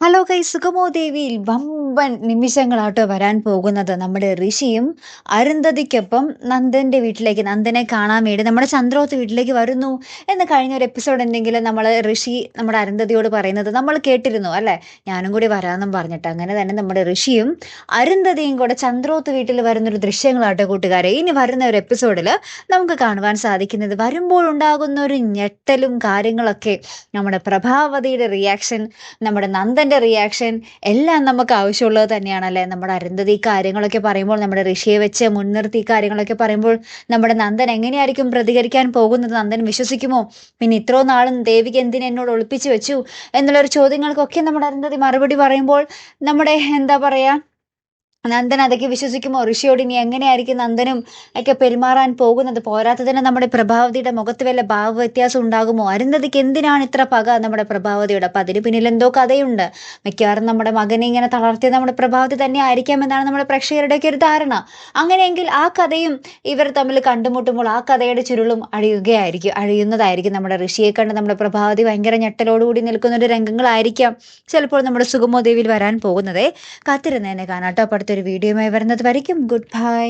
Hello guys, സുഗമോ ദേവിയിൽ വമ്പൻ നിമിഷങ്ങളാട്ടോ വരാൻ പോകുന്നത്. നമ്മുടെ ഋഷിയും അരുന്ധതിക്കൊപ്പം നന്ദന്റെ വീട്ടിലേക്ക്, നന്ദനെ കാണാൻ വേണ്ടി നമ്മുടെ ചന്ദ്രോത്ത് വീട്ടിലേക്ക് വരുന്നു എന്ന് കഴിഞ്ഞ ഒരു എപ്പിസോഡ് എന്തെങ്കിലും ഋഷി നമ്മുടെ അരുന്ധതിയോട് പറയുന്നത് നമ്മൾ കേട്ടിരുന്നു അല്ലെ. ഞാനും കൂടി വരാമെന്നും പറഞ്ഞിട്ട് അങ്ങനെ തന്നെ നമ്മുടെ ഋഷിയും അരുന്ധതിയും കൂടെ ചന്ദ്രോത്ത് വീട്ടിൽ വരുന്നൊരു ദൃശ്യങ്ങളാട്ടോ കൂട്ടുകാരെ. ഇനി വരുന്ന ഒരു എപ്പിസോഡിൽ നമുക്ക് കാണുവാൻ സാധിക്കുന്നത്, വരുമ്പോൾ ഉണ്ടാകുന്ന ഒരു ഞെട്ടലും കാര്യങ്ങളൊക്കെ, നമ്മുടെ പ്രഭാവതിയുടെ റിയാക്ഷൻ, നമ്മുടെ നന്ദന്റെ റിയാക്ഷൻ എല്ലാം നമുക്ക് ആവശ്യമുള്ളത് തന്നെയാണല്ലേ. നമ്മുടെ അരുന്ധതി കാര്യങ്ങളൊക്കെ പറയുമ്പോൾ, നമ്മുടെ ഋഷിയെ വെച്ച് മുൻനിർത്തി കാര്യങ്ങളൊക്കെ പറയുമ്പോൾ നമ്മുടെ നന്ദൻ എങ്ങനെയായിരിക്കും പ്രതികരിക്കാൻ പോകുന്നത്? നന്ദൻ വിശ്വസിക്കുമോ? പിന്നെ ഇത്രോ നാളും ദേവിക എന്തിന് എന്നോട് ഒളിപ്പിച്ചു വെച്ചു എന്നുള്ളൊരു ചോദ്യങ്ങൾക്കൊക്കെ നമ്മുടെ അരുന്ധതി മറുപടി പറയുമ്പോൾ നമ്മുടെ എന്താ പറയാ, നന്ദൻ അതൊക്കെ വിശ്വസിക്കുമോ? ഋഷിയോട് ഇനി എങ്ങനെയായിരിക്കും നന്ദനും ഒക്കെ പെരുമാറാൻ പോകുന്നത്? പോരാത്തതിന് നമ്മുടെ പ്രഭാവതിയുടെ മുഖത്ത് വല്ല ഭാവ വ്യത്യാസം ഉണ്ടാകുമോ? അരുന്ധതിക്ക് എന്തിനാണ് ഇത്ര പക നമ്മുടെ പ്രഭാവതിയുടെ? അപ്പൊ അതിന് പിന്നിൽ എന്തോ കഥയുണ്ട്. മിക്കവാറും നമ്മുടെ മകനെ ഇങ്ങനെ തളർത്തിയത് നമ്മുടെ പ്രഭാവതി തന്നെ ആയിരിക്കാം എന്നാണ് നമ്മുടെ പ്രേക്ഷകരുടെയൊക്കെ ഒരു ധാരണ. അങ്ങനെയെങ്കിൽ ആ കഥയും ഇവർ തമ്മിൽ കണ്ടുമുട്ടുമ്പോൾ ആ കഥയുടെ ചുരുളും അഴിയുന്നതായിരിക്കും. നമ്മുടെ ഋഷിയെ കണ്ട് നമ്മുടെ പ്രഭാവതി ഭയങ്കര ഞെട്ടലോടുകൂടി നിൽക്കുന്ന ഒരു രംഗങ്ങളായിരിക്കാം ചിലപ്പോൾ നമ്മുടെ സുഗമോ ദേവിയിൽ വരാൻ പോകുന്നത്. കാത്തിരുന്നേനെ കാണാട്ടോ. അടുത്തൊരു വീഡിയോയുമായി വരുന്നത് വരയ്ക്കും ഗുഡ് ബൈ.